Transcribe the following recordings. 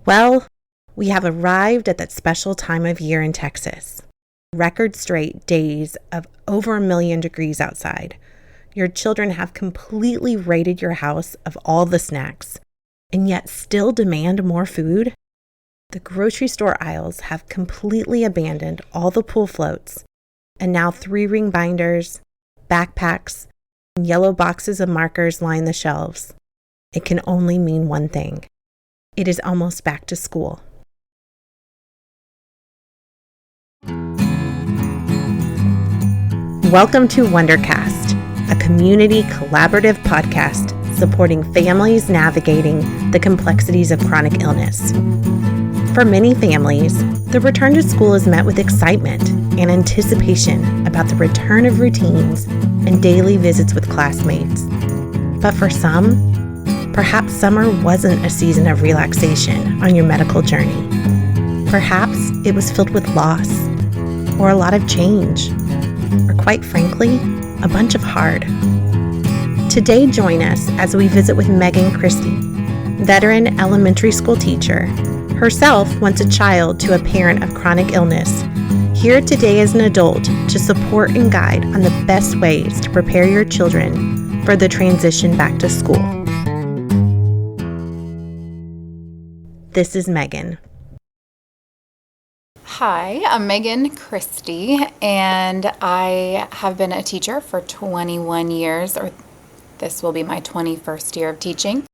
Well, we have arrived at that special time of year in Texas. Record straight days of over 1,000,000 degrees outside. Your children have completely raided your house of all the snacks, and yet still demand more food? The grocery store aisles have completely abandoned all the pool floats, and now 3-ring binders, backpacks, and yellow boxes of markers line the shelves. It can only mean one thing. It is almost back to school. Welcome to Wondercast, a community collaborative podcast supporting families navigating the complexities of chronic illness. For many families, the return to school is met with excitement and anticipation about the return of routines and daily visits with classmates. But for some, perhaps summer wasn't a season of relaxation on your medical journey. Perhaps it was filled with loss, or a lot of change, or quite frankly, a bunch of hard. Today, join us as we visit with Megan Christie, veteran elementary school teacher, herself once a child to a parent of chronic illness, here today as an adult to support and guide on the best ways to prepare your children for the transition back to school. This is Megan. Hi, I'm Megan Christie, and I have been a teacher for 21 years, or this will be my 21st year of teaching.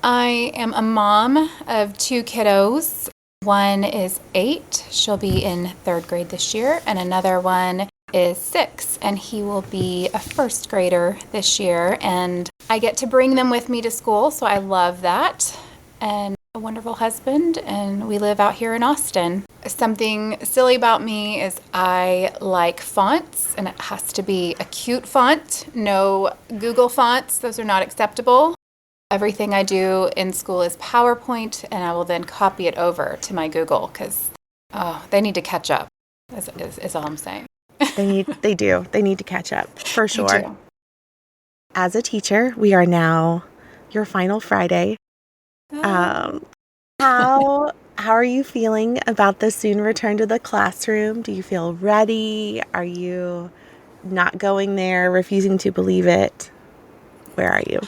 I am a mom of 2 kiddos. One is 8, she'll be in 3rd grade this year, and another one is 6, and he will be a 1st grader this year, and I get to bring them with me to school, so I love that. And a wonderful husband, and we live out here in Austin. Something silly about me is I like fonts, and it has to be a cute font. No Google fonts, those are not acceptable. Everything I do in school is PowerPoint, and I will then copy it over to my Google because they need to catch up, is all I'm saying. They do. They need to catch up, for sure. As a teacher, we are now your final Friday. How are you feeling about the soon return to the classroom? Do you feel ready? Are you not going there, refusing to believe it? Where are you?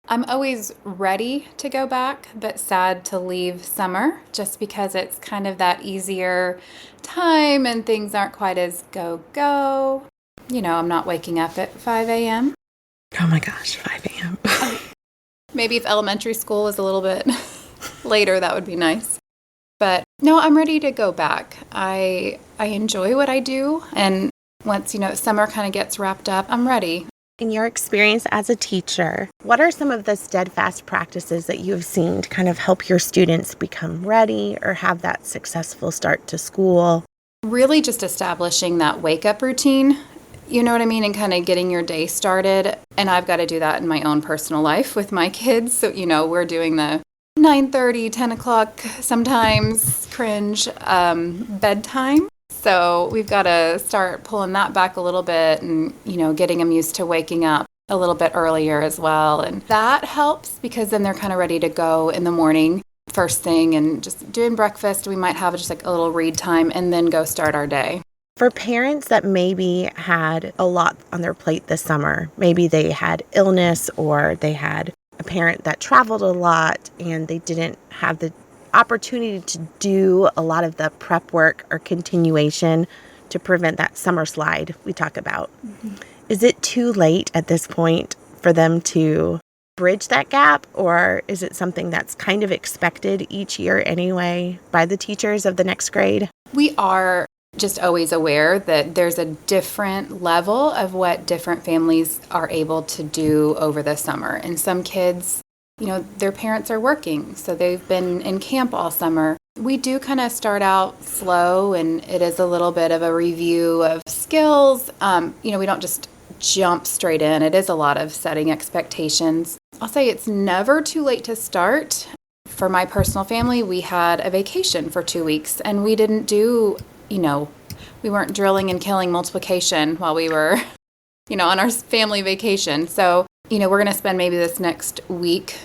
I'm always ready to go back, but sad to leave summer just because it's kind of that easier time and things aren't quite as go. You know, I'm not waking up at 5 a.m. Oh my gosh, 5 a.m. Maybe if elementary school was a little bit later, that would be nice. But no, I'm ready to go back. I enjoy what I do. And once, summer kind of gets wrapped up, I'm ready. In your experience as a teacher, what are some of the steadfast practices that you have seen to kind of help your students become ready or have that successful start to school? Really just establishing that wake-up routine. You know what I mean? And kind of getting your day started. And I've got to do that in my own personal life with my kids. So, we're doing the 9:30, 10 o'clock, sometimes cringe bedtime. So we've got to start pulling that back a little bit and, getting them used to waking up a little bit earlier as well. And that helps because then they're kind of ready to go in the morning first thing and just doing breakfast. We might have just like a little read time and then go start our day. For parents that maybe had a lot on their plate this summer, maybe they had illness or they had a parent that traveled a lot and they didn't have the opportunity to do a lot of the prep work or continuation to prevent that summer slide we talk about. Mm-hmm. Is it too late at this point for them to bridge that gap, or is it something that's kind of expected each year anyway by the teachers of the next grade? We are just always aware that there's a different level of what different families are able to do over the summer. And some kids, their parents are working, so they've been in camp all summer. We do kind of start out slow, and it is a little bit of a review of skills. We don't just jump straight in. It is a lot of setting expectations. I'll say it's never too late to start. For my personal family, we had a vacation for 2 weeks, and we didn't do we weren't drilling and killing multiplication while we were, on our family vacation. So, we're going to spend maybe this next week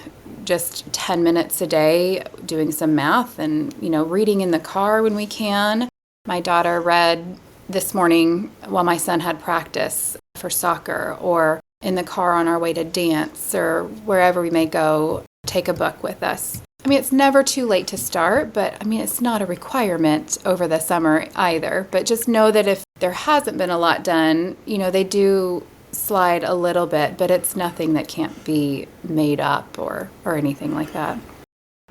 just 10 minutes a day doing some math and, reading in the car when we can. My daughter read this morning while my son had practice for soccer, or in the car on our way to dance, or wherever we may go, take a book with us. It's never too late to start, but it's not a requirement over the summer either. But just know that if there hasn't been a lot done, they do slide a little bit, but it's nothing that can't be made up or anything like that.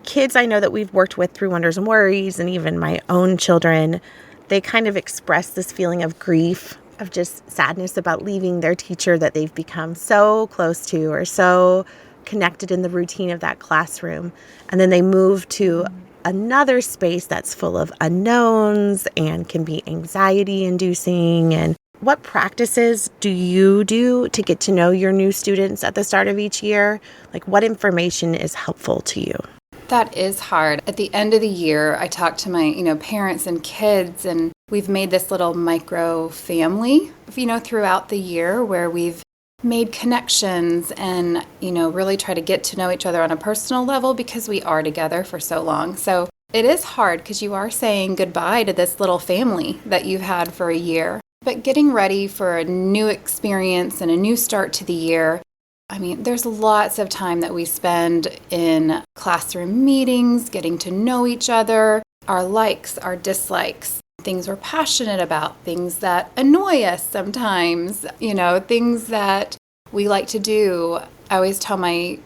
Kids I know that we've worked with through Wonders and Worries, and even my own children, they kind of express this feeling of grief, of just sadness about leaving their teacher that they've become so close to or so connected in the routine of that classroom. And then they move to another space that's full of unknowns and can be anxiety inducing. And what practices do you do to get to know your new students at the start of each year? Like, what information is helpful to you? That is hard. At the end of the year, I talk to my, parents and kids, and we've made this little micro family, throughout the year where we've made connections and, really try to get to know each other on a personal level because we are together for so long. So it is hard because you are saying goodbye to this little family that you've had for a year. But getting ready for a new experience and a new start to the year, there's lots of time that we spend in classroom meetings, getting to know each other, our likes, our dislikes, things we're passionate about, things that annoy us sometimes, things that we like to do. I always tell my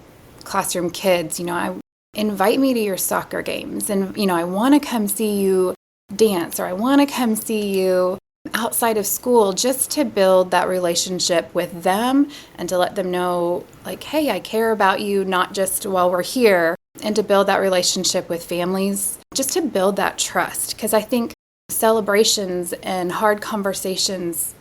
classroom kids, invite me to your soccer games, and, I want to come see you dance, or I want to come see you outside of school, just to build that relationship with them and to let them know, like, hey, I care about you, not just while we're here, and to build that relationship with families, just to build that trust. Because I think celebrations and hard conversations,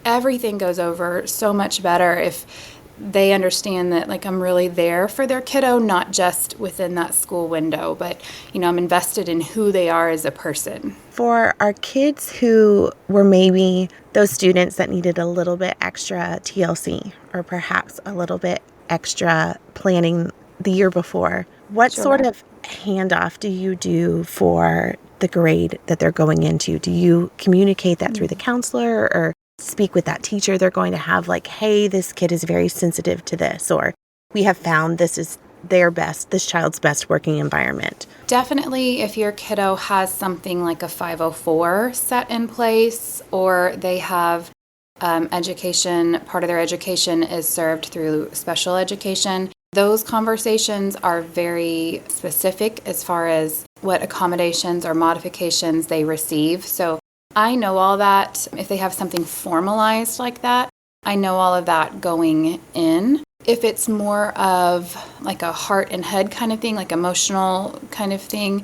everything goes over so much better if they understand that, like, I'm really there for their kiddo, not just within that school window, but, I'm invested in who they are as a person. For our kids who were maybe those students that needed a little bit extra TLC or perhaps a little bit extra planning the year before, what sort of handoff do you do for the grade that they're going into? Do you communicate that through the counselor, or speak with that teacher they're going to have, like, hey, this kid is very sensitive to this, or we have found this is this child's best working environment? Definitely, if your kiddo has something like a 504 set in place, or they have education, part of their education is served through special education, those conversations are very specific as far as what accommodations or modifications they receive. So I know all that. If they have something formalized like that, I know all of that going in. If it's more of like a heart and head kind of thing, like emotional kind of thing,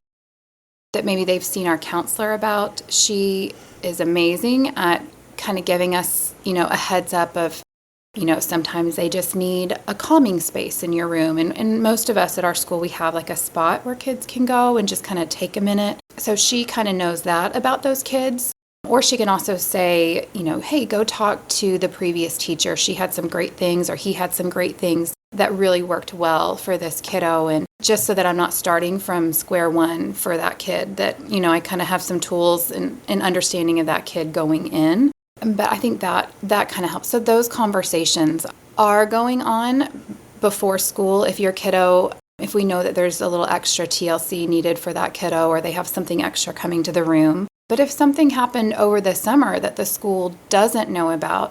that maybe they've seen our counselor about, she is amazing at kind of giving us, a heads up of, sometimes they just need a calming space in your room. And most of us at our school, we have like a spot where kids can go and just kind of take a minute. So she kind of knows that about those kids. Or she can also say, hey, go talk to the previous teacher. She had some great things, or he had some great things that really worked well for this kiddo. And just so that I'm not starting from square one for that kid, that, I kind of have some tools and understanding of that kid going in. But I think that kind of helps. So those conversations are going on before school. If your kiddo, if we know that there's a little extra TLC needed for that kiddo, or they have something extra coming to the room. But if something happened over the summer that the school doesn't know about,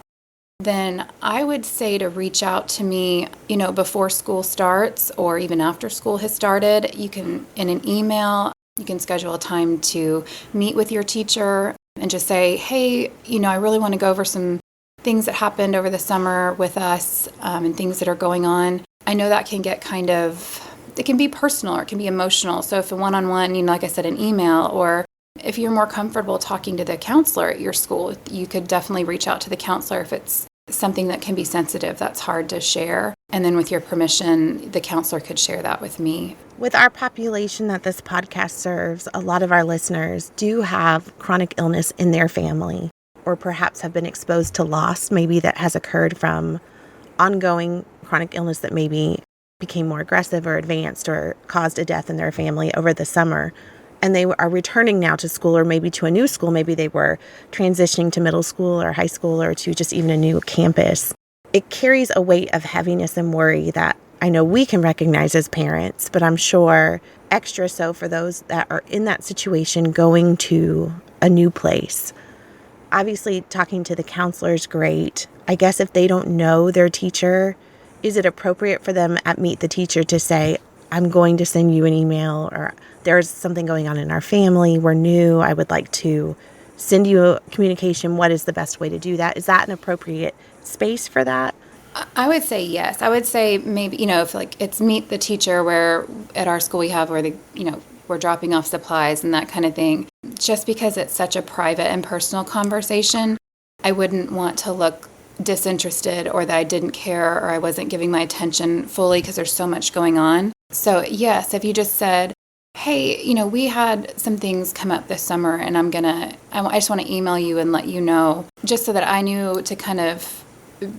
then I would say to reach out to me, before school starts, or even after school has started. You can, in an email, you can schedule a time to meet with your teacher and just say, hey, I really want to go over some things that happened over the summer with us, and things that are going on. I know that can get it can be personal, or it can be emotional. So if a one-on-one, like I said, an email, or if you're more comfortable talking to the counselor at your school, you could definitely reach out to the counselor if it's something that can be sensitive, that's hard to share. And then with your permission, the counselor could share that with me. With our population that this podcast serves, a lot of our listeners do have chronic illness in their family, or perhaps have been exposed to loss, maybe that has occurred from ongoing chronic illness that maybe became more aggressive or advanced or caused a death in their family over the summer, and they are returning now to school or maybe to a new school. Maybe they were transitioning to middle school or high school or to just even a new campus. It carries a weight of heaviness and worry that I know we can recognize as parents, but I'm sure extra so for those that are in that situation going to a new place. Obviously, talking to the counselor is great. I guess if they don't know their teacher, is it appropriate for them at Meet the Teacher to say, I'm going to send you an email, or there's something going on in our family, we're new, I would like to send you a communication. What is the best way to do that? Is that an appropriate space for that? I would say yes. I would say maybe, if like it's Meet the Teacher where at our school we have where we're dropping off supplies and that kind of thing. Just because it's such a private and personal conversation, I wouldn't want to look disinterested or that I didn't care or I wasn't giving my attention fully because there's so much going on. So yes, if you just said, hey, we had some things come up this summer and I just want to email you and let you know, just so that I knew to kind of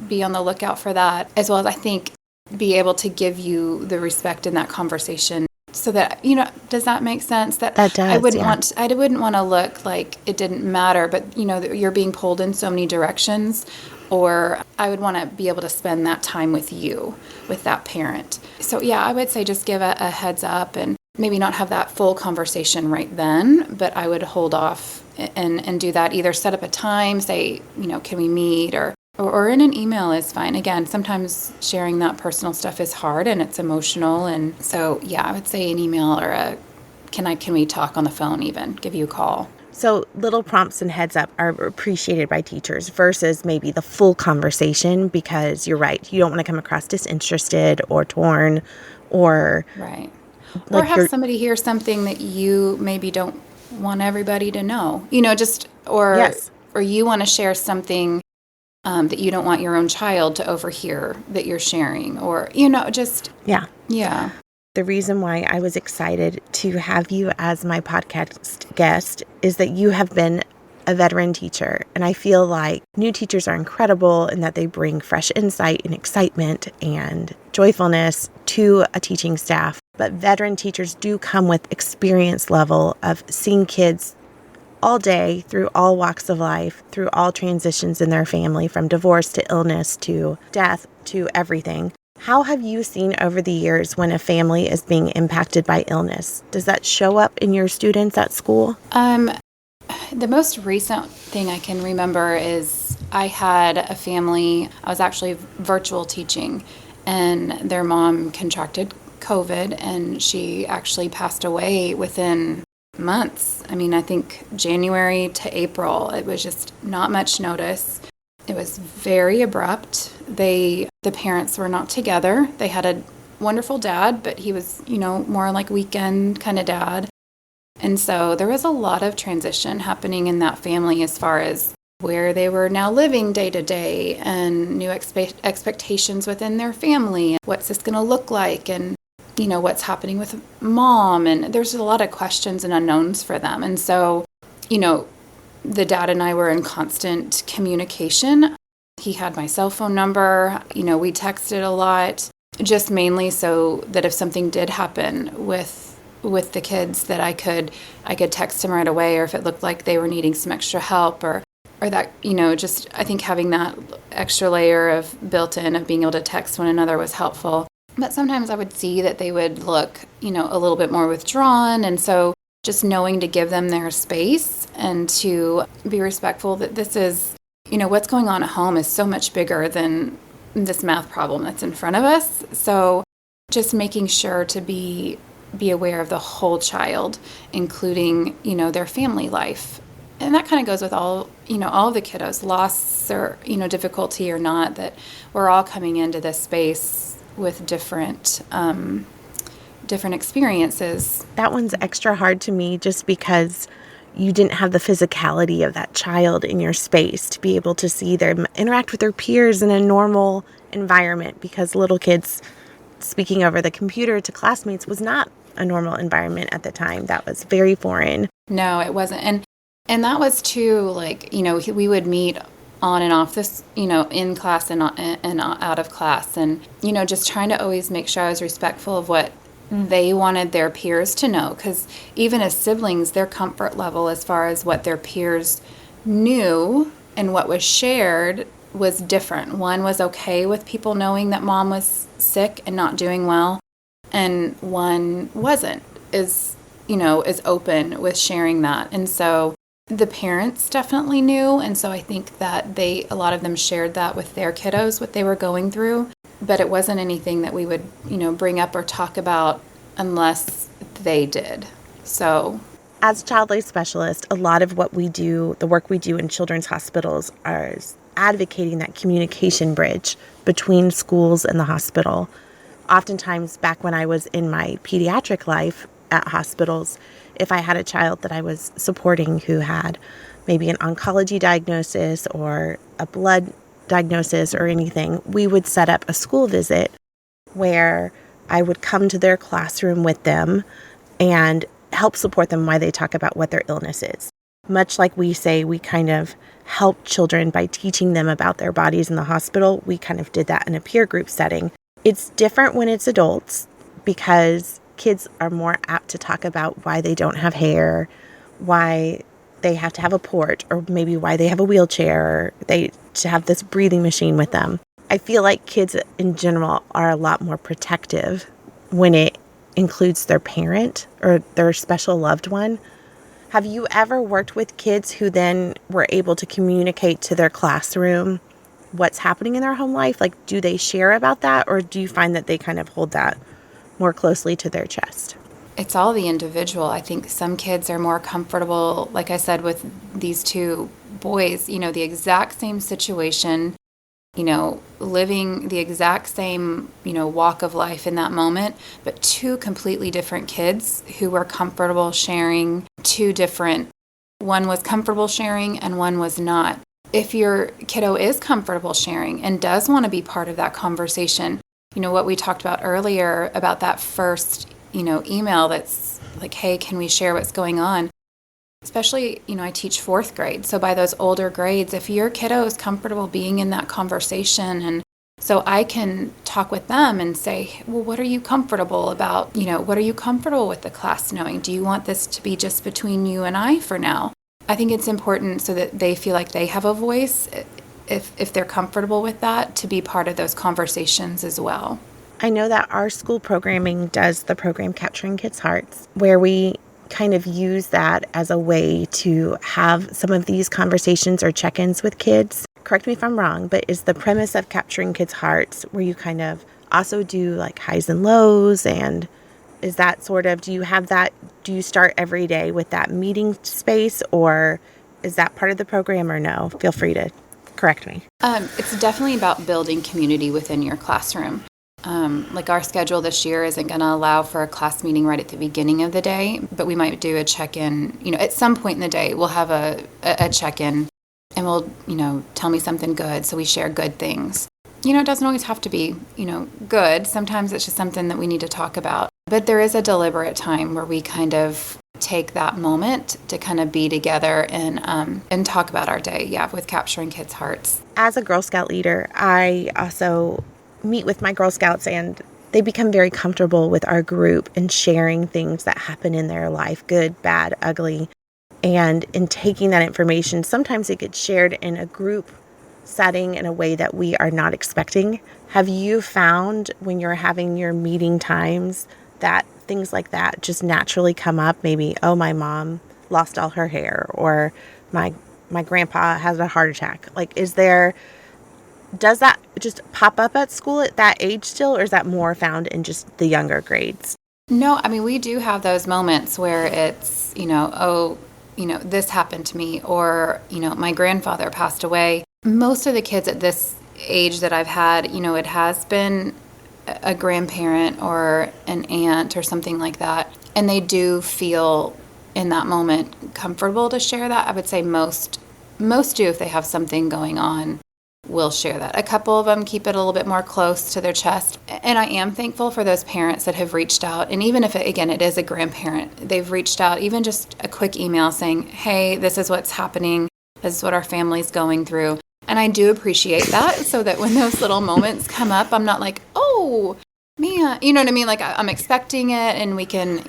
be on the lookout for that, as well as I think be able to give you the respect in that conversation so that, does that make sense? That does, I wouldn't yeah. I wouldn't want to look like it didn't matter, but you're being pulled in so many directions, or I would want to be able to spend that time with you, with that parent. So yeah, I would say just give a heads up and maybe not have that full conversation right then, but I would hold off and do that. Either set up a time, say, can we meet, or in an email is fine. Again, sometimes sharing that personal stuff is hard and it's emotional. And so, yeah, I would say an email or can we talk on the phone even, give you a call. So little prompts and heads up are appreciated by teachers versus maybe the full conversation, because you're right. You don't want to come across disinterested or torn or... Right. Like or have somebody hear something that you maybe don't want everybody to know, Yes. or you want to share something that you don't want your own child to overhear that you're sharing, or, just... Yeah. Yeah. The reason why I was excited to have you as my podcast guest is that you have been a veteran teacher. And I feel like new teachers are incredible in that they bring fresh insight and excitement and joyfulness to a teaching staff. But veteran teachers do come with experience level of seeing kids all day, through all walks of life, through all transitions in their family, from divorce to illness to death to everything. How have you seen over the years when a family is being impacted by illness? Does that show up in your students at school? The most recent thing I can remember is I had a family, I was actually virtual teaching, and their mom contracted COVID, and she actually passed away within months. I mean, I think January to April. It was just not much notice. It was very abrupt. The parents were not together. They had a wonderful dad, but he was, more like weekend kind of dad. And so there was a lot of transition happening in that family as far as where they were now living day to day and new expectations within their family. What's this going to look like? And what's happening with mom, and there's a lot of questions and unknowns for them. And so, the dad and I were in constant communication. He had my cell phone number. We texted a lot, just mainly so that if something did happen with the kids, that I could text him right away, or if it looked like they were needing some extra help, or that, just I think having that extra layer of built in of being able to text one another was helpful. But sometimes I would see that they would look, a little bit more withdrawn. And so just knowing to give them their space and to be respectful that this is, what's going on at home is so much bigger than this math problem that's in front of us. So just making sure to be aware of the whole child, including, their family life. And that kind of goes with all of the kiddos, loss or, difficulty or not, that we're all coming into this space with different experiences. That one's extra hard to me just because you didn't have the physicality of that child in your space to be able to see them interact with their peers in a normal environment, because little kids speaking over the computer to classmates was not a normal environment at the time. That was very foreign. No, it wasn't. And that was too, like, we would meet on and off this, in class and out of class. And, just trying to always make sure I was respectful of what they wanted their peers to know. Because even as siblings, their comfort level as far as what their peers knew and what was shared was different. One was okay with people knowing that mom was sick and not doing well, and one wasn't is open with sharing that. And so the parents definitely knew, and so I think that a lot of them shared that with their kiddos, what they were going through, but it wasn't anything that we would, bring up or talk about unless they did. So as child life specialists, a lot of what we do, the work we do in children's hospitals, is advocating that communication bridge between schools and the hospital. Oftentimes, back when I was in my pediatric life at hospitals, if I had a child that I was supporting who had maybe an oncology diagnosis or a blood diagnosis or anything, we would set up a school visit where I would come to their classroom with them and help support them while they talk about what their illness is. Much like we say we kind of help children by teaching them about their bodies in the hospital, we kind of did that in a peer group setting. It's different when it's adults because kids are more apt to talk about why they don't have hair, why they have to have a port, or maybe why they have a wheelchair, or they to have this breathing machine with them. I feel like kids in general are a lot more protective when it includes their parent or their special loved one. Have you ever worked with kids who then were able to communicate to their classroom what's happening in their home life? Like, do they share about that, or do you find that they kind of hold that more closely to their chest? It's all the individual. I think some kids are more comfortable, like I said, with these two boys, the exact same situation, living the exact same, walk of life in that moment, but two completely different kids who were comfortable sharing one was comfortable sharing and one was not. If your kiddo is comfortable sharing and does want to be part of that conversation, what we talked about earlier about that first, email that's like, hey, can we share what's going on? Especially, I teach 4th grade. So by those older grades, if your kiddo is comfortable being in that conversation, and so I can talk with them and say, well, what are you comfortable about? What are you comfortable with the class knowing? Do you want this to be just between you and I for now? I think it's important so that they feel like they have a voice, if they're comfortable with that, to be part of those conversations as well. I know that our school programming does the program Capturing Kids' Hearts, where we kind of use that as a way to have some of these conversations or check-ins with kids. Correct me if I'm wrong, but is the premise of Capturing Kids' Hearts where you kind of also do like highs and lows, and is that sort of, do you start every day with that meeting space, or is that part of the program, or no? Feel free to correct me. It's definitely about building community within your classroom. Like our schedule this year isn't going to allow for a class meeting right at the beginning of the day, but we might do a check-in, at some point in the day, we'll have a check-in and we'll, tell me something good. So we share good things. It doesn't always have to be, good. Sometimes it's just something that we need to talk about. But there is a deliberate time where we kind of take that moment to kind of be together and talk about our day. Yeah, with Capturing Kids' Hearts. As a Girl Scout leader, I also meet with my Girl Scouts, and they become very comfortable with our group and sharing things that happen in their life, good, bad, ugly. And in taking that information, sometimes it gets shared in a group setting in a way that we are not expecting. Have you found when you're having your meeting times that things like that just naturally come up? Maybe, oh, my mom lost all her hair, or my grandpa has a heart attack. Like, does that just pop up at school at that age still, or is that more found in just the younger grades? No, we do have those moments where it's, this happened to me, or, my grandfather passed away. Most of the kids at this age that I've had, it has been a grandparent or an aunt or something like that. And they do feel in that moment comfortable to share that. I would say most do, if they have something going on, will share that. A couple of them keep it a little bit more close to their chest. And I am thankful for those parents that have reached out. And even if, it is a grandparent, they've reached out, even just a quick email saying, hey, this is what's happening. This is what our family's going through. And I do appreciate that, so that when those little moments come up, I'm not like, oh, man, you know what I mean? Like I'm expecting it, and we can,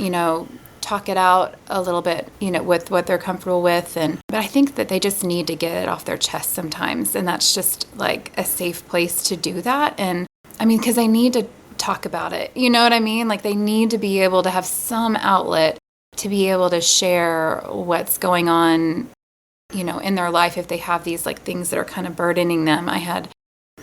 talk it out a little bit, with what they're comfortable with. But I think that they just need to get it off their chest sometimes. And that's just like a safe place to do that. And I mean, because they need to talk about it. You know what I mean? Like they need to be able to have some outlet to be able to share what's going on, in their life if they have these like things that are kind of burdening them. I had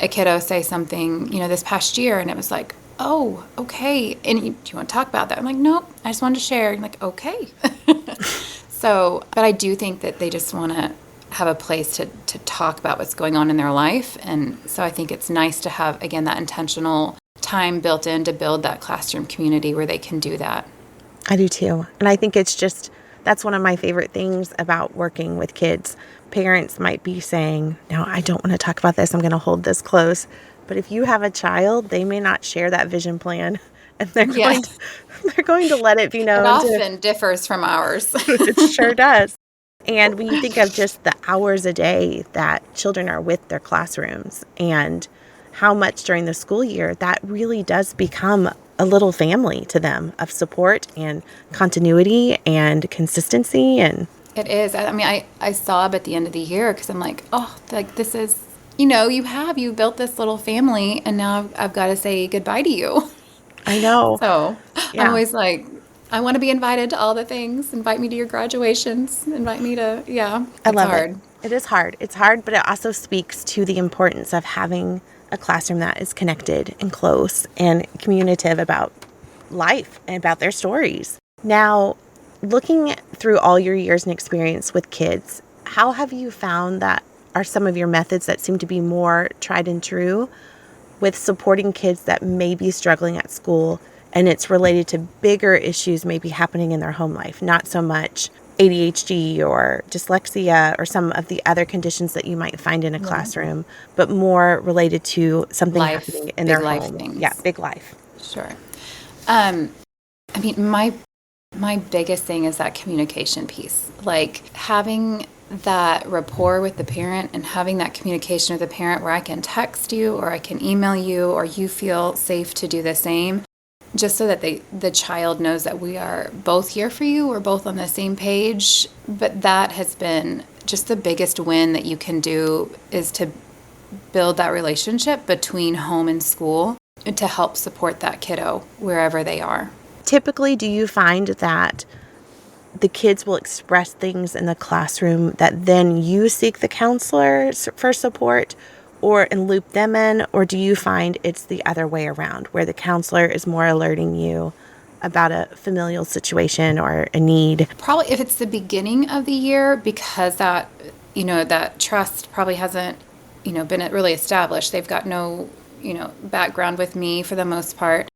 a kiddo say something, this past year, and it was like, oh, okay. And do you want to talk about that? I'm like, nope, I just wanted to share. I'm like, okay. But I do think that they just want to have a place to talk about what's going on in their life. And so I think it's nice to have, again, that intentional time built in to build that classroom community where they can do that. I do too. And I think that's one of my favorite things about working with kids. Parents might be saying, no, I don't want to talk about this. I'm going to hold this close. But if you have a child, they may not share that vision plan, and they're going to let it be known. It often differs from ours. It sure does. And when you think of just the hours a day that children are with their classrooms and how much during the school year, that really does become a little family to them of support and continuity and consistency. And it is. I mean, I sob at the end of the year because I'm like, oh, like this is, you built this little family, and now I've got to say goodbye to you. I know. So yeah. I'm always like, I want to be invited to all the things. Invite me to your graduations. Invite me to, yeah. I love it. It is hard. It's hard, but it also speaks to the importance of having a classroom that is connected and close and communicative about life and about their stories. Now, looking through all your years and experience with kids, how have you found that are some of your methods that seem to be more tried and true with supporting kids that may be struggling at school, and it's related to bigger issues maybe happening in their home life, not so much ADHD or dyslexia or some of the other conditions that you might find in a classroom, but more related to something happening in their home. Things. Yeah, big life. Sure. I mean, my biggest thing is that communication piece. Like having that rapport with the parent and having that communication with the parent where I can text you or I can email you or you feel safe to do the same, just so that the child knows that we are both here for you, we're both on the same page. But that has been just the biggest win that you can do, is to build that relationship between home and school and to help support that kiddo wherever they are. Typically, do you find that the kids will express things in the classroom that then you seek the counselor for support and loop them in, or do you find it's the other way around, where the counselor is more alerting you about a familial situation or a need? Probably if it's the beginning of the year, because that, that trust probably hasn't, been really established. They've got no, background with me for the most part.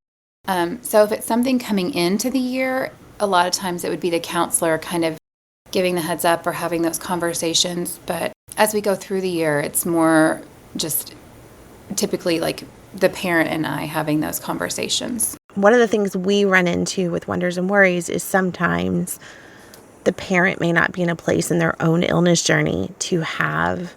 So if it's something coming into the year, a lot of times it would be the counselor kind of giving the heads up or having those conversations. But as we go through the year, it's more just typically like the parent and I having those conversations. One of the things we run into with Wonders and Worries is sometimes the parent may not be in a place in their own illness journey to have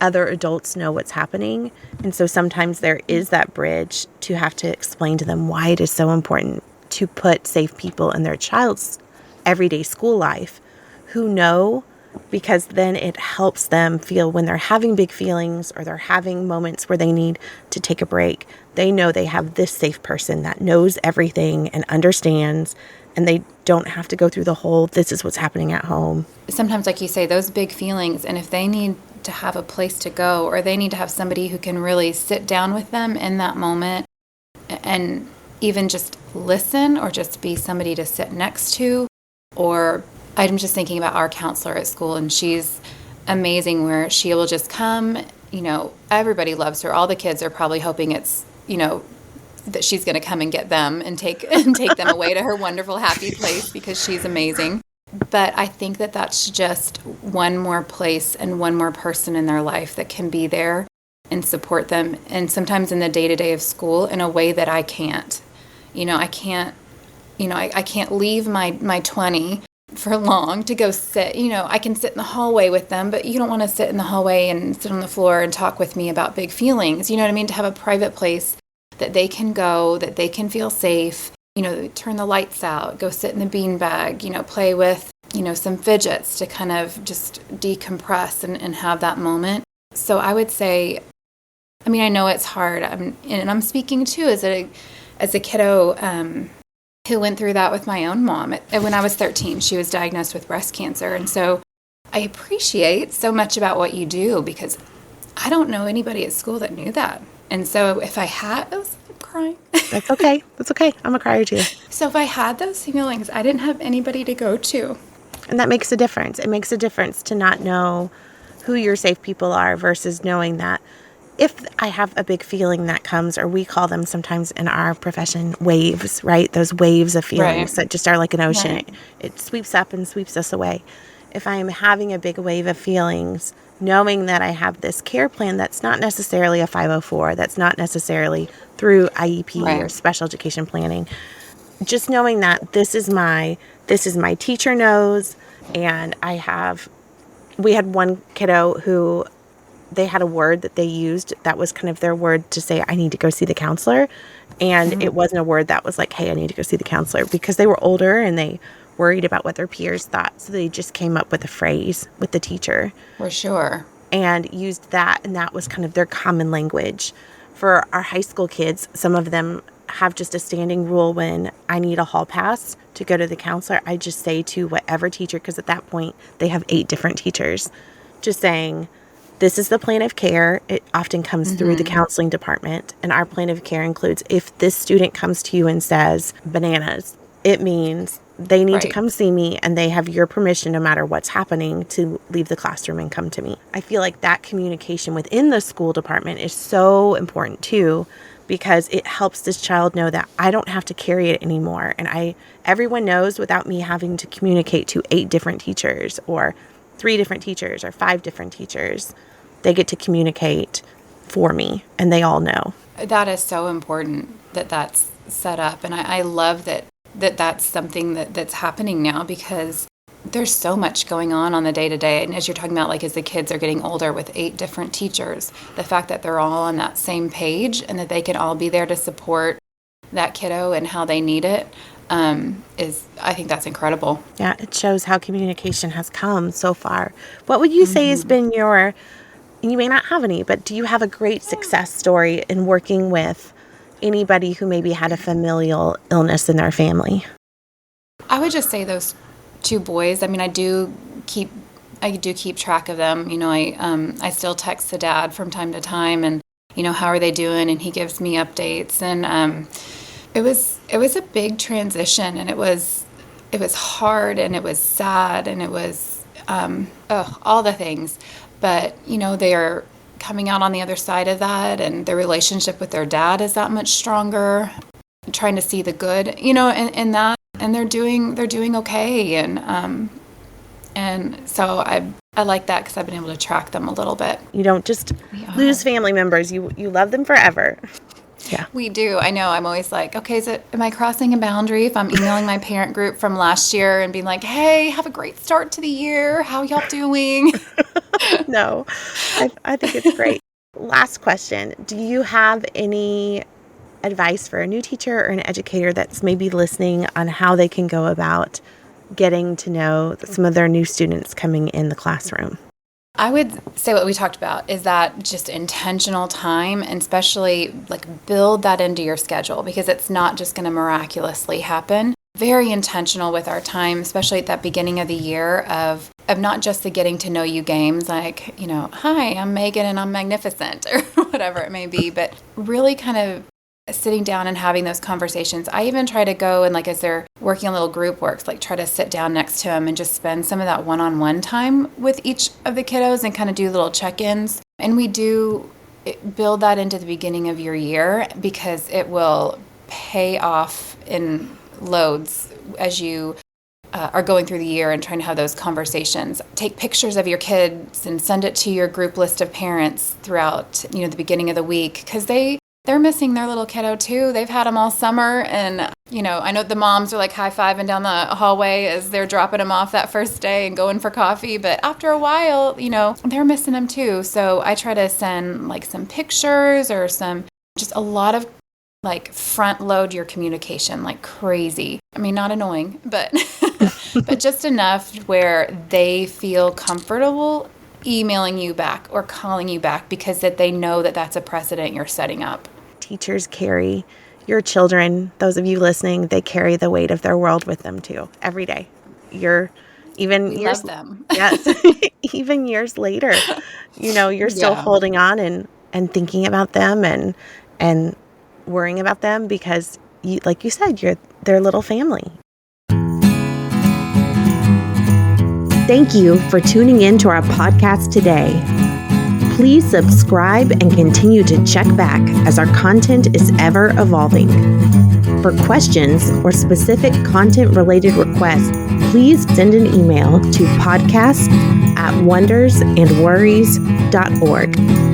other adults know what's happening. And so sometimes there is that bridge to have to explain to them why it is so important to put safe people in their child's everyday school life who know, because then it helps them feel when they're having big feelings or they're having moments where they need to take a break, they know they have this safe person that knows everything and understands, and they don't have to go through the whole, this is what's happening at home. Sometimes, like you say, those big feelings, and if they need to have a place to go, or they need to have somebody who can really sit down with them in that moment and even just listen, or just be somebody to sit next to. Or I'm just thinking about our counselor at school, and she's amazing, where she will just come, everybody loves her. All the kids are probably hoping it's, that she's going to come and get them and take them away to her wonderful, happy place, because she's amazing. But I think that that's just one more place and one more person in their life that can be there and support them. And sometimes in the day-to-day of school in a way that I can't. I can't leave my 20 for long to go sit. I can sit in the hallway with them, but you don't want to sit in the hallway and sit on the floor and talk with me about big feelings. You know what I mean? To have a private place that they can go, that they can feel safe, turn the lights out, go sit in the beanbag, play with, some fidgets to kind of just decompress and have that moment. So I would say, I know it's hard. I'm speaking too as a kiddo who went through that with my own mom. When I was 13, she was diagnosed with breast cancer. And so I appreciate so much about what you do because I don't know anybody at school that knew that. And so if I had those, I'm crying. That's okay. That's okay. I'm a crier too. So if I had those feelings, I didn't have anybody to go to. And that makes a difference. It makes a difference to not know who your safe people are versus knowing that if I have a big feeling that comes, or we call them sometimes in our profession waves, right? Those waves of feelings that just are like an ocean. Right. It sweeps up and sweeps us away. If I am having a big wave of feelings, knowing that I have this care plan that's not necessarily a 504, that's not necessarily through IEP or special education planning, just knowing that this is my teacher knows, and we had one kiddo who they had a word that they used that was kind of their word to say, I need to go see the counselor. And it wasn't a word that was like, hey, I need to go see the counselor, because they were older and they worried about what their peers thought. So they just came up with a phrase with the teacher. For sure. And used that. And that was kind of their common language. For our high school kids, some of them have just a standing rule when I need a hall pass to go to the counselor. I just say to whatever teacher, because at that point they have 8 different teachers, just saying, this is the plan of care. It often comes through the counseling department. And our plan of care includes, if this student comes to you and says bananas, it means they need to come see me, and they have your permission, no matter what's happening, to leave the classroom and come to me. I feel like that communication within the school department is so important too, because it helps this child know that I don't have to carry it anymore. And everyone knows without me having to communicate to 8 different teachers or 3 different teachers or 5 different teachers. They get to communicate for me, and they all know. That is so important that that's set up. And I love that's something that's happening now, because there's so much going on the day-to-day. And as you're talking about, like, as the kids are getting older with 8 different teachers, the fact that they're all on that same page and that they can all be there to support that kiddo and how they need it, I think that's incredible. Yeah, it shows how communication has come so far. What would you say has been you may not have any, but do you have a great success story in working with anybody who maybe had a familial illness in their family? I would just say those 2 boys. I do keep track of them. I still text the dad from time to time, and how are they doing, and he gives me updates. And it was a big transition, and it was hard, and it was sad, and it was all the things. But they are coming out on the other side of that, and their relationship with their dad is that much stronger. Trying to see the good, in that, and they're doing okay, and so I like that, because I've been able to track them a little bit. You don't just lose family members; you love them forever. Yeah, we do. I know. I'm always like, okay, am I crossing a boundary if I'm emailing my parent group from last year and being like, hey, have a great start to the year. How y'all doing? No, I think it's great. Last question. Do you have any advice for a new teacher or an educator that's maybe listening on how they can go about getting to know some of their new students coming in the classroom? I would say what we talked about is that just intentional time, and especially like build that into your schedule, because it's not just going to miraculously happen. Very intentional with our time, especially at that beginning of the year of not just the getting to know you games, like, hi, I'm Megan and I'm magnificent, or whatever it may be, but really kind of sitting down and having those conversations. I even try to go and, like, as they're working on little group works, like try to sit down next to them and just spend some of that one-on-one time with each of the kiddos and kind of do little check-ins. And we do build that into the beginning of your year, because it will pay off in loads as you are going through the year and trying to have those conversations. Take pictures of your kids and send it to your group list of parents throughout, the beginning of the week, because they're missing their little kiddo too. They've had them all summer, and I know the moms are like high-fiving down the hallway as they're dropping them off that first day and going for coffee. But after a while, they're missing them too. So I try to send like some pictures or just a lot of like front load your communication like crazy. I mean, not annoying, but but just enough where they feel comfortable emailing you back or calling you back because that they know that that's a precedent you're setting up. Teachers carry your children, those of you listening, they carry the weight of their world with them too every day. Love them. Yes. Even years later, you're still holding on and thinking about them and worrying about them because like you said, you're their little family. Thank you for tuning in to our podcast today. Please subscribe and continue to check back as our content is ever evolving. For questions or specific content-related requests, please send an email to podcast@wondersandworries.org.